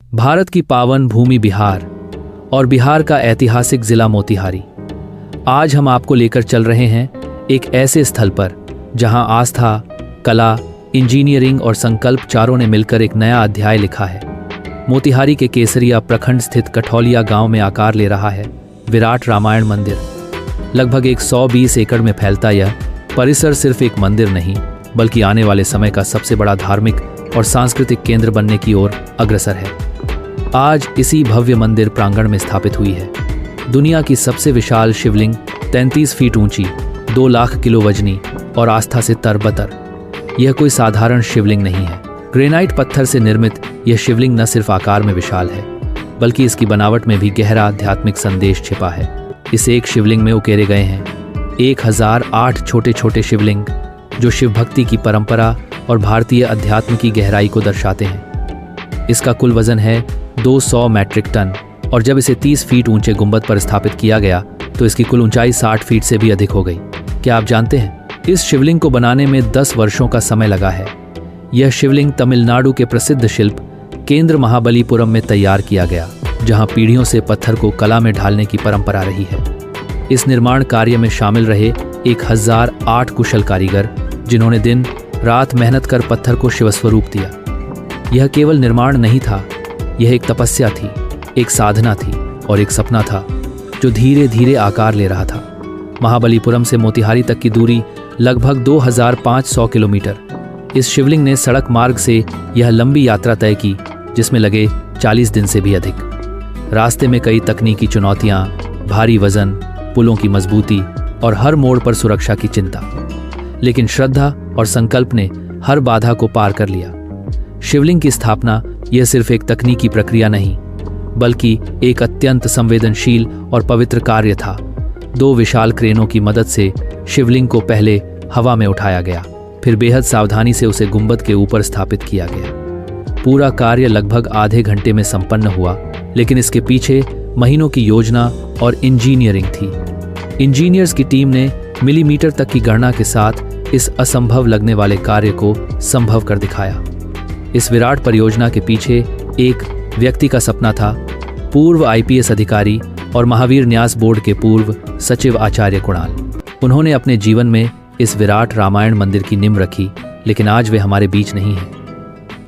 भारत की पावन भूमि बिहार और बिहार का ऐतिहासिक जिला मोतिहारी। आज हम आपको लेकर चल रहे हैं एक ऐसे स्थल पर जहां आस्था, कला, इंजीनियरिंग और संकल्प चारों ने मिलकर एक नया अध्याय लिखा है। मोतिहारी के केसरिया प्रखंड स्थित कठौलिया गांव में आकार ले रहा है विराट रामायण मंदिर। लगभग 120 एकड़ में फैलता यह परिसर सिर्फ एक मंदिर नहीं बल्कि आने वाले समय का सबसे बड़ा धार्मिक और सांस्कृतिक केंद्र बनने की ओर अग्रसर है। आज इसी भव्य मंदिर प्रांगण में स्थापित हुई है दुनिया की सबसे विशाल शिवलिंग, 33 फीट ऊंची, 2 लाख किलो वजनी और आस्था से तरबतर। यह कोई साधारण शिवलिंग नहीं है। ग्रेनाइट पत्थर से निर्मित यह शिवलिंग न सिर्फ आकार में विशाल है बल्कि इसकी बनावट में भी गहरा आध्यात्मिक संदेश छिपा है। इस एक शिवलिंग में उकेरे गए हैं 1008 छोटे छोटे शिवलिंग जो शिव भक्ति की परंपरा और भारतीय अध्यात्म की गहराई को दर्शाते हैं। इसका कुल वजन है 200 मैट्रिक टन और जब इसे 30 फीट ऊंचे गुंबद पर स्थापित किया गया तो इसकी कुल ऊंचाई 60 फीट से भी अधिक हो गई। क्या आप जानते हैं इस शिवलिंग को बनाने में 10 वर्षों का समय लगा है। यह शिवलिंग तमिलनाडु के प्रसिद्ध शिल्प केंद्र महाबलीपुरम में तैयार किया गया, जहां पीढ़ियों से पत्थर को कला में ढालने की परंपरा रही है। इस निर्माण कार्य में शामिल रहे 1008 कुशल कारीगर जिन्होंने दिन रात मेहनत कर पत्थर को शिवस्वरूप दिया। यह केवल निर्माण नहीं था, यह एक तपस्या थी, एक साधना थी और एक सपना था जो धीरे धीरे आकार ले रहा था। महाबलीपुरम से मोतिहारी तक की दूरी लगभग 2500 किलोमीटर। इस शिवलिंग ने सड़क मार्ग से यह लंबी यात्रा तय की जिसमें लगे 40 दिन से भी अधिक। रास्ते में कई तकनीकी चुनौतियां, भारी वजन, पुलों की मजबूती और हर मोड़ पर सुरक्षा की चिंता, लेकिन श्रद्धा और संकल्प ने हर बाधा को पार कर लिया। शिवलिंग की स्थापना यह सिर्फ एक तकनीकी प्रक्रिया नहीं बल्कि एक अत्यंत संवेदनशील और पवित्र कार्य था। 2 विशाल क्रेनों की मदद से शिवलिंग को पहले हवा में उठाया गया, फिर बेहद सावधानी से उसे गुंबद के ऊपर स्थापित किया गया। पूरा कार्य लगभग आधे घंटे में संपन्न हुआ, लेकिन इसके पीछे महीनों की योजना और इंजीनियरिंग थी। इंजीनियर्स की टीम ने मिलीमीटर तक की गणना के साथ इस असंभव लगने वाले कार्य को संभव कर दिखाया। इस विराट परियोजना के पीछे एक व्यक्ति का सपना था, पूर्व आईपीएस अधिकारी और महावीर न्यास बोर्ड के पूर्व सचिव आचार्य कुणाल। उन्होंने अपने जीवन में इस विराट रामायण मंदिर की नींव रखी, लेकिन आज वे हमारे बीच नहीं हैं।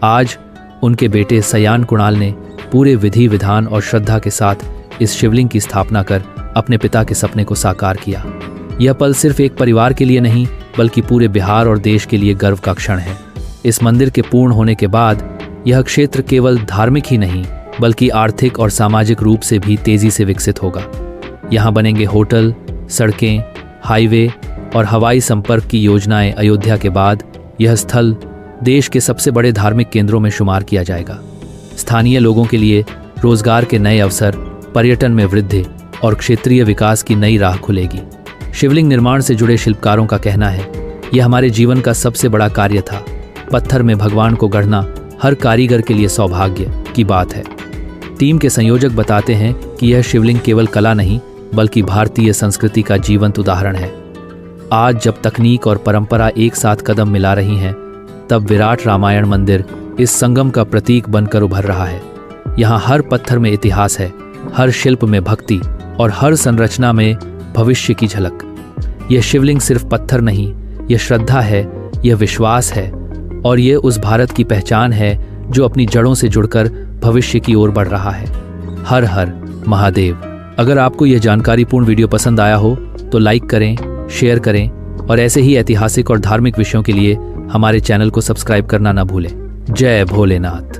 आज उनके बेटे सयान कुणाल ने पूरे विधि विधान और श्रद्धा के साथ इस शिवलिंग की स्थापना कर अपने पिता के सपने को साकार किया। यह पल सिर्फ एक परिवार के लिए नहीं बल्कि पूरे बिहार और देश के लिए गर्व का क्षण है। इस मंदिर के पूर्ण होने के बाद यह क्षेत्र केवल धार्मिक ही नहीं बल्कि आर्थिक और सामाजिक रूप से भी तेजी से विकसित होगा। यहाँ बनेंगे होटल, सड़कें, हाईवे और हवाई संपर्क की योजनाएं। अयोध्या के बाद यह स्थल देश के सबसे बड़े धार्मिक केंद्रों में शुमार किया जाएगा। स्थानीय लोगों के लिए रोजगार के नए अवसर, पर्यटन में वृद्धि और क्षेत्रीय विकास की नई राह खुलेगी। शिवलिंग निर्माण से जुड़े शिल्पकारों का कहना है, यह हमारे जीवन का सबसे बड़ा कार्य था। पत्थर में भगवान को गढ़ना हर कारीगर के लिए सौभाग्य की बात है। टीम के संयोजक बताते हैं कि यह शिवलिंग केवल कला नहीं बल्कि भारतीय संस्कृति का जीवंत उदाहरण है। आज जब तकनीक और परंपरा एक साथ कदम मिला रही हैं, तब विराट रामायण मंदिर इस संगम का प्रतीक बनकर उभर रहा है। यहाँ हर पत्थर में इतिहास है, हर शिल्प में भक्ति और हर संरचना में भविष्य की झलक। यह शिवलिंग सिर्फ पत्थर नहीं, यह श्रद्धा है, यह विश्वास है और यह उस भारत की पहचान है जो अपनी जड़ों से जुड़कर भविष्य की ओर बढ़ रहा है। हर हर महादेव। अगर आपको यह जानकारीपूर्ण वीडियो पसंद आया हो तो लाइक करें, शेयर करें और ऐसे ही ऐतिहासिक और धार्मिक विषयों के लिए हमारे चैनल को सब्सक्राइब करना ना भूलें। जय भोलेनाथ।